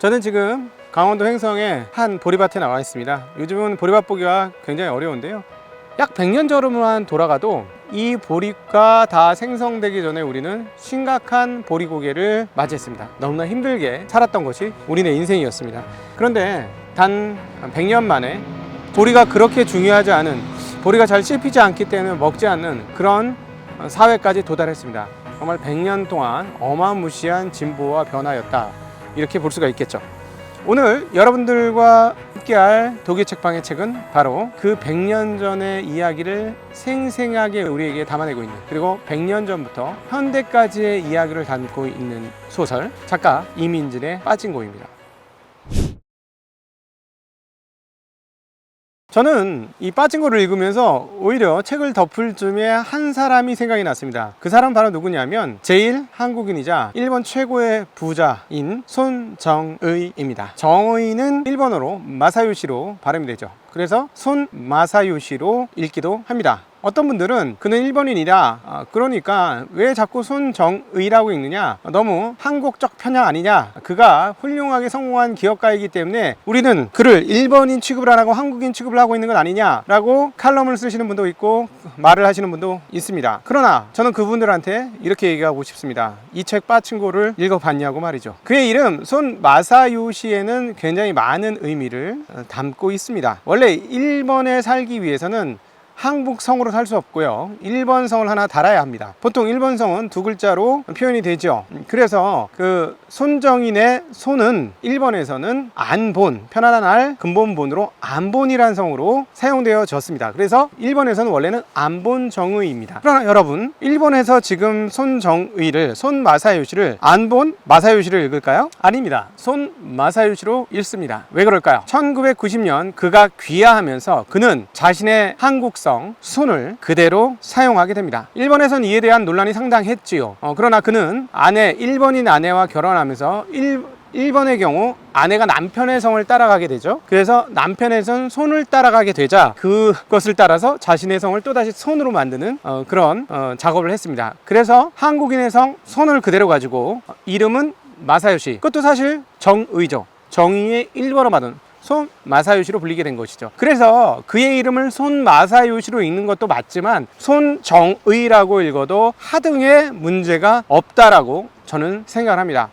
저는 지금 강원도 횡성의 한 보리밭에 나와 있습니다. 요즘은 보리밭 보기가 굉장히 어려운데요. 약 100년 전으로만 돌아가도 이 보리가 다 생성되기 전에 우리는 심각한 보리고개를 맞이했습니다. 너무나 힘들게 살았던 것이 우리네 인생이었습니다. 그런데 단 100년 만에 보리가 그렇게 중요하지 않은, 보리가 잘 씹히지 않기 때문에 먹지 않는 그런 사회까지 도달했습니다. 정말 100년 동안 어마무시한 진보와 변화였다, 이렇게 볼 수가 있겠죠. 오늘 여러분들과 함께할 독일책방의 책은 바로 그 100년 전의 이야기를 생생하게 우리에게 담아내고 있는, 그리고 100년 전부터 현대까지의 이야기를 담고 있는 소설, 작가 이민진의 빠진고입니다. 저는 이 빠진고를 읽으면서 오히려 책을 덮을 쯤에 한 사람이 생각이 났습니다. 그 사람 바로 누구냐면 제일 한국인이자 일본 최고의 부자인 손정의입니다. 정의는 일본어로 마사요시로 발음이 되죠. 그래서 손마사요시로 읽기도 합니다. 어떤 분들은 그는 일본인이라 그러니까 왜 자꾸 손정의라고 읽느냐, 너무 한국적 편향 아니냐, 그가 훌륭하게 성공한 기업가이기 때문에 우리는 그를 일본인 취급을 안 하고 한국인 취급을 하고 있는 건 아니냐 라고 칼럼을 쓰시는 분도 있고 말을 하시는 분도 있습니다. 그러나 저는 그분들한테 이렇게 얘기하고 싶습니다. 이 책 빠친코를 읽어봤냐고 말이죠. 그의 이름 손마사요시에는 굉장히 많은 의미를 담고 있습니다. 원래 일본에 살기 위해서는 한국 성으로 살 수 없고요, 일본 성을 하나 달아야 합니다. 보통 일본 성은 두 글자로 표현이 되죠. 그래서 그 손정인의 손은 일본에서는 안본, 편안한 알, 근본본으로 안본이라는 성으로 사용되어졌습니다. 그래서 일본에서는 원래는 안본정의입니다. 그러나 여러분, 일본에서 지금 손정의를, 손마사요시를 안본 마사요시를 읽을까요? 아닙니다. 손마사요시로 읽습니다. 왜 그럴까요? 1990년 그가 귀화하면서 그는 자신의 한국성 손을 그대로 사용하게 됩니다. 일본에서는 이에 대한 논란이 상당했지요. 그러나 그는 일본인 아내와 결혼하면서 일본의 경우 아내가 남편의 성을 따라가게 되죠. 그래서 남편의 손을 따라가게 되자 그것을 따라서 자신의 성을 또다시 손으로 만드는 그런 작업을 했습니다. 그래서 한국인의 성 손을 그대로 가지고 이름은 마사요시, 그것도 사실 정의죠. 정의의 일본어 받은 손마사요시로 불리게 된 것이죠. 그래서 그의 이름을 손마사요시로 읽는 것도 맞지만 손정의라고 읽어도 하등의 문제가 없다라고 저는 생각을 합니다.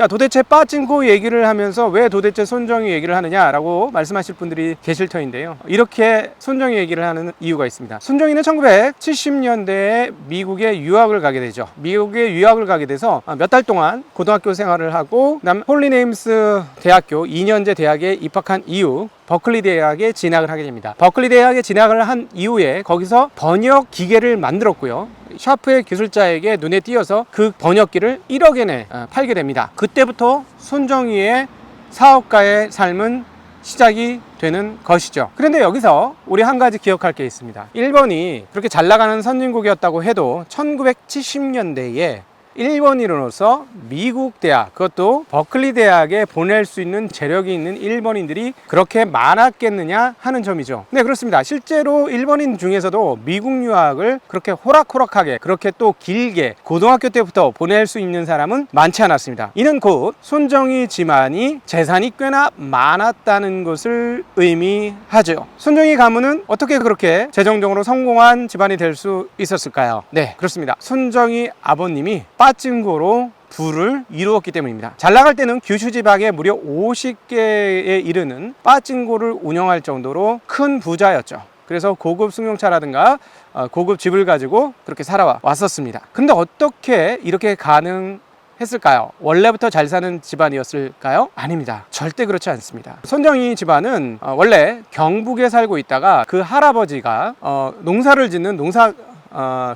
도대체 빠진코 얘기를 하면서 왜 도대체 손정의 얘기를 하느냐라고 말씀하실 분들이 계실 터인데요. 이렇게 손정의 얘기를 하는 이유가 있습니다. 손정의는 1970년대에 미국에 유학을 가게 되죠. 미국에 유학을 가게 돼서 몇 달 동안 고등학교 생활을 하고, 그다음 홀리네임스 대학교 2년제 대학에 입학한 이후 버클리 대학에 진학을 하게 됩니다. 버클리 대학에 진학을 한 이후에 거기서 번역 기계를 만들었고요, 샤프의 기술자에게 눈에 띄어서 그 번역기를 1억엔에 팔게 됩니다. 그때부터 손정의의 사업가의 삶은 시작이 되는 것이죠. 그런데 여기서 우리 한 가지 기억할 게 있습니다. 일본이 그렇게 잘 나가는 선진국이었다고 해도 1970년대에 일본인으로서 미국 대학, 그것도 버클리 대학에 보낼 수 있는 재력이 있는 일본인들이 그렇게 많았겠느냐 하는 점이죠. 네, 그렇습니다. 실제로 일본인 중에서도 미국 유학을 그렇게 호락호락하게, 그렇게 또 길게 고등학교 때부터 보낼 수 있는 사람은 많지 않았습니다. 이는 곧 손정의 집안이 재산이 꽤나 많았다는 것을 의미하죠. 손정의 가문은 어떻게 그렇게 재정적으로 성공한 집안이 될 수 있었을까요? 네, 그렇습니다. 손정의 아버님이 빠진코로 부를 이루었기 때문입니다. 잘 나갈 때는 규슈 지방에 무려 50개에 이르는 빠진코를 운영할 정도로 큰 부자였죠. 그래서 고급 승용차라든가 고급 집을 가지고 그렇게 살아왔었습니다. 근데 어떻게 이렇게 가능했을까요? 원래부터 잘 사는 집안이었을까요? 아닙니다. 절대 그렇지 않습니다. 손정의 집안은 원래 경북에 살고 있다가 그 할아버지가 농사를 짓는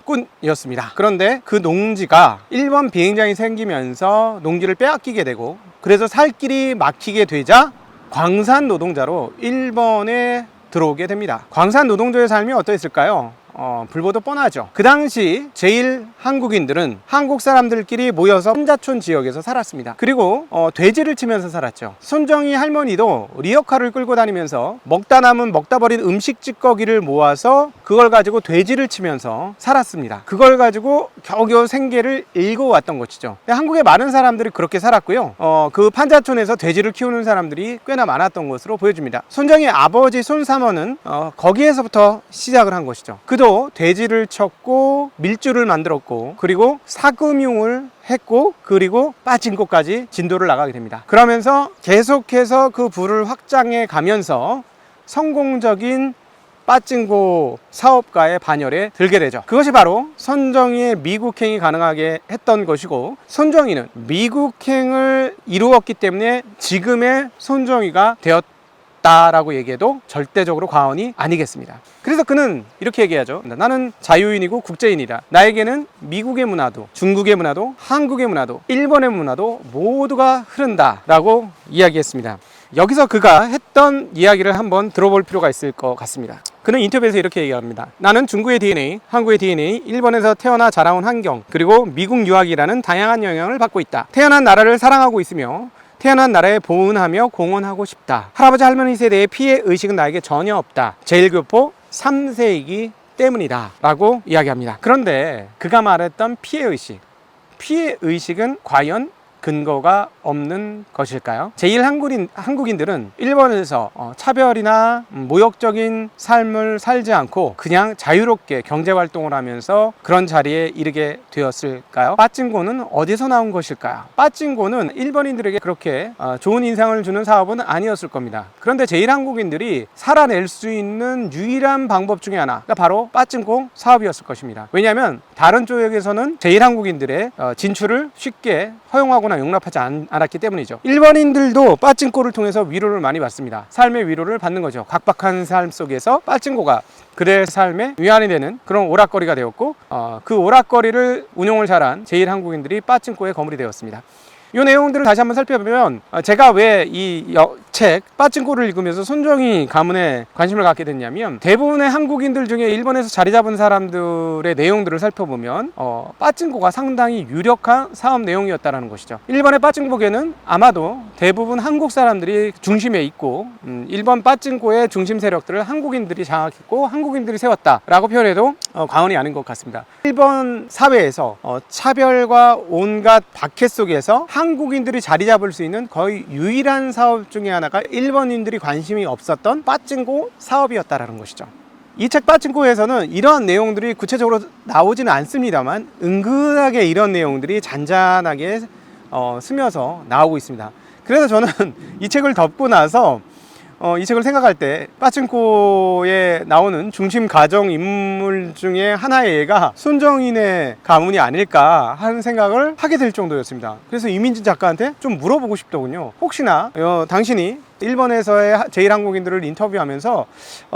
꾼이었습니다. 그런데 그 농지가 일본 비행장이 생기면서 농지를 빼앗기게 되고, 그래서 살 길이 막히게 되자 광산 노동자로 일본에 들어오게 됩니다. 광산 노동자의 삶이 어떠했을까요? 불보듯 뻔하죠. 그 당시 제일 한국인들은 한국 사람들끼리 모여서 혼자촌 지역에서 살았습니다. 그리고 돼지를 치면서 살았죠. 손정희 할머니도 리어카를 끌고 다니면서 먹다 남은 먹다 버린 음식 찌꺼기를 모아서 그걸 가지고 돼지를 치면서 살았습니다. 그걸 가지고 겨우겨우 생계를 읽어왔던 것이죠. 한국의 많은 사람들이 그렇게 살았고요. 그 판자촌에서 돼지를 키우는 사람들이 꽤나 많았던 것으로 보여집니다. 손정희 아버지 손삼원은 거기에서부터 시작을 한 것이죠. 그도 돼지를 쳤고 밀주를 만들었고 그리고 사금융을 했고 그리고 빠진코까지 진도를 나가게 됩니다. 그러면서 계속해서 그 부를 확장해 가면서 성공적인 빠진코 사업가의 반열에 들게 되죠. 그것이 바로 손정희의 미국행이 가능하게 했던 것이고, 손정희는 미국행을 이루었기 때문에 지금의 손정희가 되었다라고 얘기해도 절대적으로 과언이 아니겠습니다. 그래서 그는 이렇게 얘기하죠. 나는 자유인이고 국제인이다. 나에게는 미국의 문화도, 중국의 문화도, 한국의 문화도, 일본의 문화도 모두가 흐른다 라고 이야기했습니다. 여기서 그가 했던 이야기를 한번 들어볼 필요가 있을 것 같습니다. 그는 인터뷰에서 이렇게 얘기합니다. 나는 중국의 DNA, 한국의 DNA, 일본에서 태어나 자라온 환경, 그리고 미국 유학이라는 다양한 영향을 받고 있다. 태어난 나라를 사랑하고 있으며 태어난 나라에 보은하며 공헌하고 싶다. 할아버지 할머니 세대의 피해 의식은 나에게 전혀 없다. 제1교포 3세이기 때문이다 라고 이야기합니다. 그런데 그가 말했던 피해 의식은 과연 근거가 없는 것일까요? 제1한국인들은 일본에서 차별이나 모욕적인 삶을 살지 않고 그냥 자유롭게 경제활동을 하면서 그런 자리에 이르게 되었을까요? 빠진코는 어디서 나온 것일까요? 빠진코는 일본인들에게 그렇게 좋은 인상을 주는 사업은 아니었을 겁니다. 그런데 제1한국인들이 살아낼 수 있는 유일한 방법 중에 하나가 바로 빠진코 사업이었을 것입니다. 왜냐하면 다른 쪽에서는 제1한국인들의 진출을 쉽게 허용하거나 용납하지 않았기 때문이죠. 일본인들도 빠진코를 통해서 위로를 많이 받습니다. 삶의 위로를 받는 거죠. 각박한 삶 속에서 빠진코가 그들의 삶의 위안이 되는 그런 오락거리가 되었고, 그 오락거리를 운용을 잘한 제1한국인들이 빠진코의 거물이 되었습니다. 이 내용들을 다시 한번 살펴보면 제가 왜 이 책 빠진코를 읽으면서 손정희 가문에 관심을 갖게 됐냐면, 대부분의 한국인들 중에 일본에서 자리 잡은 사람들의 내용들을 살펴보면 빠진코가 상당히 유력한 사업 내용이었다는 것이죠. 일본의 빠진코계는 아마도 대부분 한국 사람들이 중심에 있고, 일본 빠진코의 중심 세력들을 한국인들이 장악했고 한국인들이 세웠다라고 표현해도 과언이 아닌 것 같습니다. 일본 사회에서 차별과 온갖 박해 속에서 한국인들이 자리 잡을 수 있는 거의 유일한 사업 중에 하나가 일본인들이 관심이 없었던 빠진코 사업이었다라는 것이죠. 이 책 빠진코에서는 이러한 내용들이 구체적으로 나오지는 않습니다만 은근하게 이런 내용들이 잔잔하게 스며서 나오고 있습니다. 그래서 저는 이 책을 덮고 나서 이 책을 생각할 때 빠진코에 나오는 중심 가정 인물 중에 하나의 애가 손정희의 가문이 아닐까 하는 생각을 하게 될 정도였습니다. 그래서 이민진 작가한테 좀 물어보고 싶더군요. 혹시나 당신이 일본에서의 제1한국인들을 인터뷰하면서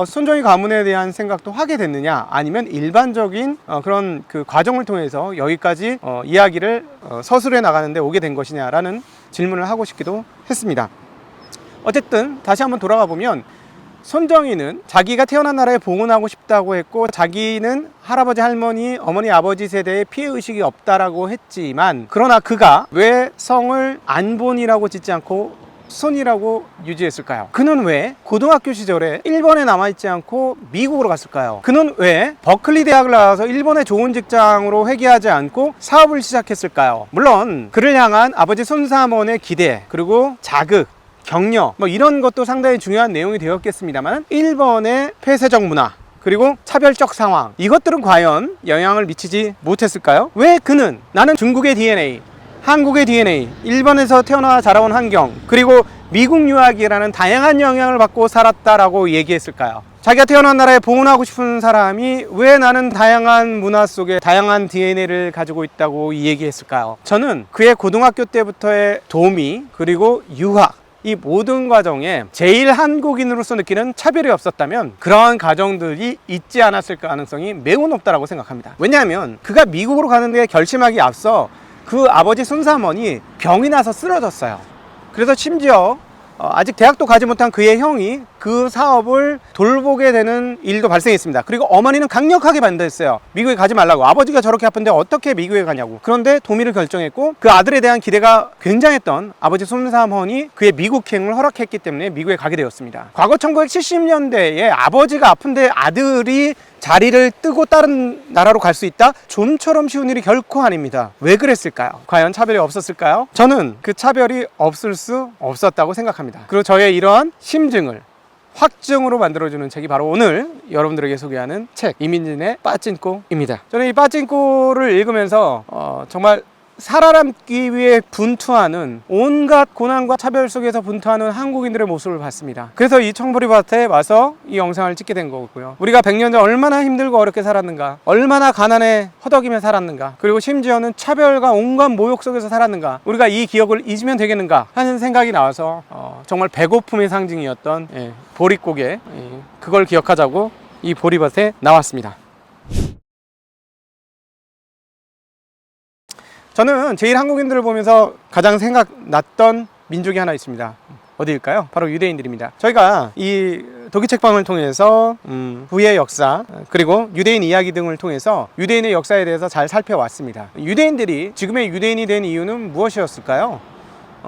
손정희 가문에 대한 생각도 하게 됐느냐, 아니면 일반적인 그런 그 과정을 통해서 여기까지 이야기를 서술해 나가는데 오게 된 것이냐라는 질문을 하고 싶기도 했습니다. 어쨌든 다시 한번 돌아가 보면 손정희는 자기가 태어난 나라에 봉헌하고 싶다고 했고, 자기는 할아버지 할머니 어머니 아버지 세대에 피해의식이 없다라고 했지만, 그러나 그가 왜 성을 안본이라고 짓지 않고 손이라고 유지했을까요? 그는 왜 고등학교 시절에 일본에 남아있지 않고 미국으로 갔을까요? 그는 왜 버클리 대학을 나와서 일본의 좋은 직장으로 회귀하지 않고 사업을 시작했을까요? 물론 그를 향한 아버지 손삼원의 기대, 그리고 자극, 격려, 이런 것도 상당히 중요한 내용이 되었겠습니다만, 일본의 폐쇄적 문화 그리고 차별적 상황, 이것들은 과연 영향을 미치지 못했을까요? 왜 그는 나는 중국의 DNA, 한국의 DNA, 일본에서 태어나 자라온 환경, 그리고 미국 유학이라는 다양한 영향을 받고 살았다라고 얘기했을까요? 자기가 태어난 나라에 봉헌하고 싶은 사람이 왜 나는 다양한 문화 속에 다양한 DNA를 가지고 있다고 얘기했을까요? 저는 그의 고등학교 때부터의 도미, 그리고 유학, 이 모든 과정에 제1한국인으로서 느끼는 차별이 없었다면 그러한 가정들이 있지 않았을 가능성이 매우 높다고 생각합니다. 왜냐하면 그가 미국으로 가는 데 결심하기 앞서 그 아버지 손삼원이 병이 나서 쓰러졌어요. 그래서 심지어 아직 대학도 가지 못한 그의 형이 그 사업을 돌보게 되는 일도 발생했습니다. 그리고 어머니는 강력하게 반대했어요. 미국에 가지 말라고. 아버지가 저렇게 아픈데 어떻게 미국에 가냐고. 그런데 도미를 결정했고 그 아들에 대한 기대가 굉장했던 아버지 손삼헌이 그의 미국행을 허락했기 때문에 미국에 가게 되었습니다. 과거 1970년대에 아버지가 아픈데 아들이 자리를 뜨고 다른 나라로 갈 수 있다? 좀처럼 쉬운 일이 결코 아닙니다. 왜 그랬을까요? 과연 차별이 없었을까요? 저는 그 차별이 없을 수 없었다고 생각합니다. 그리고 저의 이러한 심증을 확증으로 만들어주는 책이 바로 오늘 여러분들에게 소개하는 책, 이민진의 빠찐꼬입니다. 저는 이 빠찐꼬를 읽으면서 정말 살아남기 위해 분투하는, 온갖 고난과 차별 속에서 분투하는 한국인들의 모습을 봤습니다. 그래서 이 청보리밭에 와서 이 영상을 찍게 된 거고요. 우리가 100년 전 얼마나 힘들고 어렵게 살았는가, 얼마나 가난에 허덕이며 살았는가, 그리고 심지어는 차별과 온갖 모욕 속에서 살았는가, 우리가 이 기억을 잊으면 되겠는가 하는 생각이 나와서 정말 배고픔의 상징이었던 보릿고개, 그걸 기억하자고 이 보리밭에 나왔습니다. 저는 제일 한국인들을 보면서 가장 생각났던 민족이 하나 있습니다. 어디일까요? 바로 유대인들입니다. 저희가 이 독일책방을 통해서 후의 역사, 그리고 유대인 이야기 등을 통해서 유대인의 역사에 대해서 잘 살펴왔습니다. 유대인들이 지금의 유대인이 된 이유는 무엇이었을까요?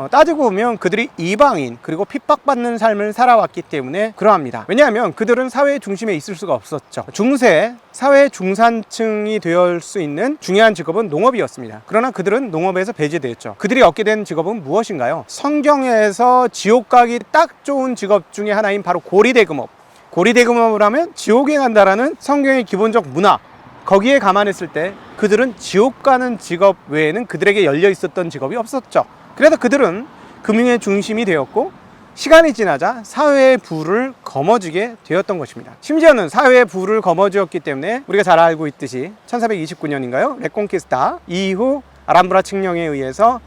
따지고 보면 그들이 이방인 그리고 핍박받는 삶을 살아왔기 때문에 그러합니다. 왜냐하면 그들은 사회의 중심에 있을 수가 없었죠. 중세, 사회 중산층이 되어 수 있는 중요한 직업은 농업이었습니다. 그러나 그들은 농업에서 배제되었죠. 그들이 얻게 된 직업은 무엇인가요? 성경에서 지옥 가기 딱 좋은 직업 중에 하나인 바로 고리대금업. 고리대금업을 하면 지옥에 간다라는 성경의 기본적 문화, 거기에 감안했을 때 그들은 지옥 가는 직업 외에는 그들에게 열려 있었던 직업이 없었죠. 그래서 그들은 금융의 중심이 되었고 시간이 지나자 사회의 부를 거머쥐게 되었던 것입니다. 심지어는 사회의 부를 거머쥐었기 때문에 우리가 잘 알고 있듯이 1429년인가요? 레콘키스타 이후 아람브라 칙령에 의해서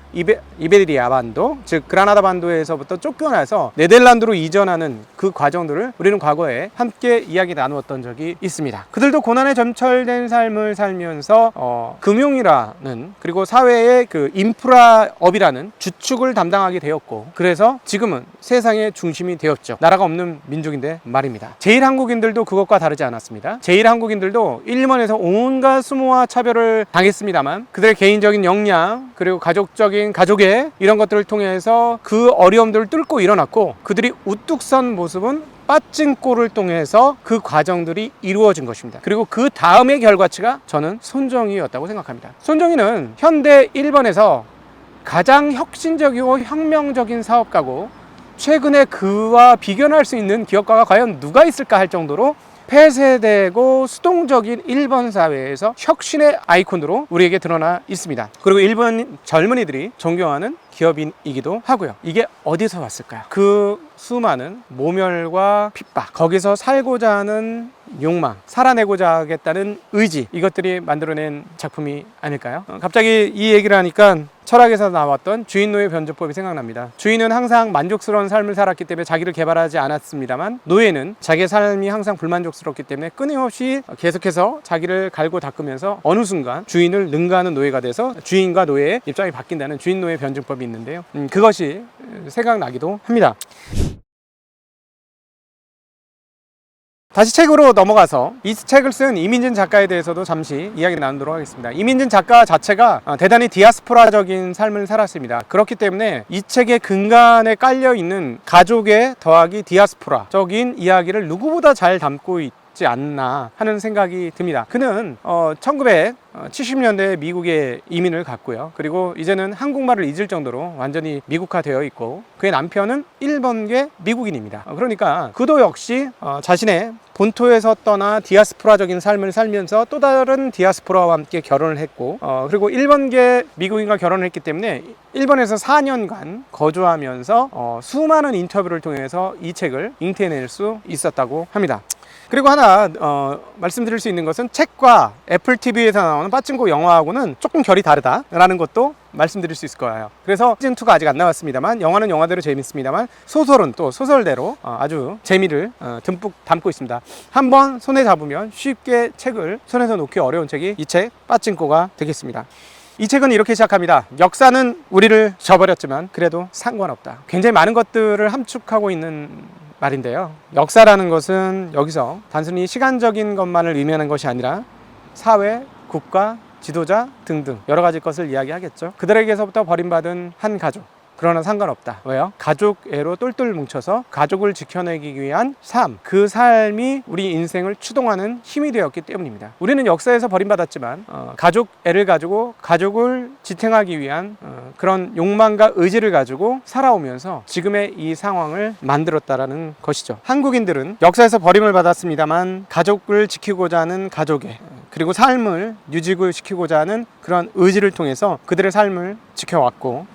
이베리아 반도, 즉 그라나다 반도에서부터 쫓겨나서 네덜란드로 이전하는 그 과정들을 우리는 과거에 함께 이야기 나누었던 적이 있습니다. 그들도 고난에 점철된 삶을 살면서 금융이라는, 그리고 사회의 그 인프라업이라는 주축을 담당하게 되었고, 그래서 지금은 세상의 중심이 되었죠. 나라가 없는 민족인데 말입니다. 제일 한국인들도 그것과 다르지 않았습니다. 제일 한국인들도 일본에서 온갖 수모와 차별을 당했습니다만 그들의 개인적인 역량, 그리고 가족의 이런 것들을 통해서 그 어려움들을 뚫고 일어났고, 그들이 우뚝 선 모습은 빠찐꼬를 통해서 그 과정들이 이루어진 것입니다. 그리고 그 다음의 결과치가 저는 손정희였다고 생각합니다. 손정희는 현대 일본에서 가장 혁신적이고 혁명적인 사업가고, 최근에 그와 비견할 수 있는 기업가가 과연 누가 있을까 할 정도로 폐쇄되고 수동적인 일본 사회에서 혁신의 아이콘으로 우리에게 드러나 있습니다. 그리고 일본 젊은이들이 존경하는 기업인이기도 하고요. 이게 어디서 왔을까요? 그 수많은 모멸과 핍박, 거기서 살고자 하는 욕망, 살아내고자 하겠다는 의지, 이것들이 만들어낸 작품이 아닐까요? 갑자기 이 얘기를 하니까 철학에서 나왔던 주인-노예 변조법이 생각납니다. 주인은 항상 만족스러운 삶을 살았기 때문에 자기를 개발하지 않았습니다만, 노예는 자기의 삶이 항상 불만족스럽기 때문에 끊임없이 계속해서 자기를 갈고 닦으면서 어느 순간 주인을 능가하는 노예가 돼서 주인과 노예의 입장이 바뀐다는 주인-노예 변증법이 있는데요. 그것이 생각나기도 합니다. 다시 책으로 넘어가서 이 책을 쓴 이민진 작가에 대해서도 잠시 이야기 나누도록 하겠습니다. 이민진 작가 자체가 대단히 디아스포라적인 삶을 살았습니다. 그렇기 때문에 이 책의 근간에 깔려있는 가족의 더하기 디아스포라적인 이야기를 누구보다 잘 담고 있지 않나 하는 생각이 듭니다. 그는 1970년대에 미국에 이민을 갔고요. 그리고 이제는 한국말을 잊을 정도로 완전히 미국화되어 있고, 그의 남편은 일본계 미국인입니다. 그러니까 그도 역시 자신의 본토에서 떠나 디아스포라적인 삶을 살면서 또 다른 디아스포라와 함께 결혼을 했고, 그리고 일본계 미국인과 결혼을 했기 때문에 일본에서 4년간 거주하면서 수많은 인터뷰를 통해서 이 책을 잉태해낼 수 있었다고 합니다. 그리고 하나 말씀드릴 수 있는 것은 책과 애플 TV에서 나오는 빠찐코 영화하고는 조금 결이 다르다라는 것도 말씀드릴 수 있을 거예요. 그래서 시즌2가 아직 안 나왔습니다만, 영화는 영화대로 재밌습니다만, 소설은 또 소설대로 아주 재미를 듬뿍 담고 있습니다. 한번 손에 잡으면 쉽게 책을 손에서 놓기 어려운 책이 이 책 빠찐코가 되겠습니다. 이 책은 이렇게 시작합니다. 역사는 우리를 져버렸지만 그래도 상관없다. 굉장히 많은 것들을 함축하고 있는 말인데요. 역사라는 것은 여기서 단순히 시간적인 것만을 의미하는 것이 아니라 사회, 국가, 지도자 등등 여러 가지 것을 이야기하겠죠. 그들에게서부터 버림받은 한 가족, 그러나 상관없다. 왜요? 가족애로 똘똘 뭉쳐서 가족을 지켜내기 위한 삶, 그 삶이 우리 인생을 추동하는 힘이 되었기 때문입니다. 우리는 역사에서 버림받았지만 가족애를 가지고 가족을 지탱하기 위한 그런 욕망과 의지를 가지고 살아오면서 지금의 이 상황을 만들었다라는 것이죠. 한국인들은 역사에서 버림을 받았습니다만 가족을 지키고자 하는 가족애, 그리고 삶을 유지시키고자 하는 그런 의지를 통해서 그들의 삶을 지켜왔고,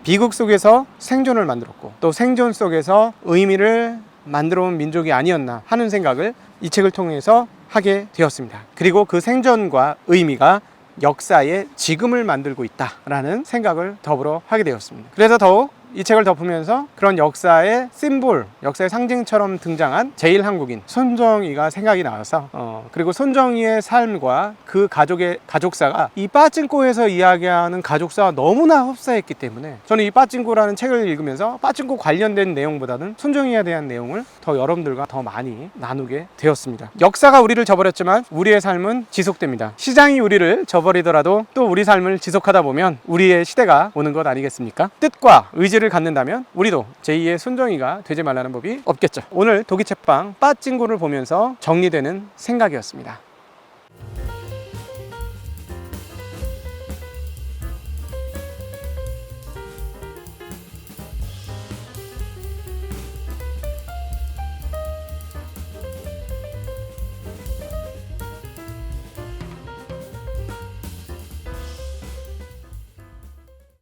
비극 속에서 생존을 만들었고, 또 생존 속에서 의미를 만들어 온 민족이 아니었나 하는 생각을 이 책을 통해서 하게 되었습니다. 그리고 그 생존과 의미가 역사의 지금을 만들고 있다라는 생각을 더불어 하게 되었습니다. 그래서 더욱 이 책을 덮으면서 그런 역사의 심볼, 역사의 상징처럼 등장한 제1한국인 손정희가 생각이 나서 그리고 손정희의 삶과 그 가족의 가족사가 이 빠찡코에서 이야기하는 가족사와 너무나 흡사했기 때문에 저는 이 빠찡코라는 책을 읽으면서 빠찡코 관련된 내용보다는 손정희에 대한 내용을 더 여러분들과 더 많이 나누게 되었습니다. 역사가 우리를 저버렸지만 우리의 삶은 지속됩니다. 시장이 우리를 저버리더라도 또 우리 삶을 지속하다 보면 우리의 시대가 오는 것 아니겠습니까? 뜻과 의지를 갖는다면 우리도 제2의 손정희가 되지 말라는 법이 없겠죠. 오늘 독이책방 빠찡구를 보면서 정리되는 생각이었습니다.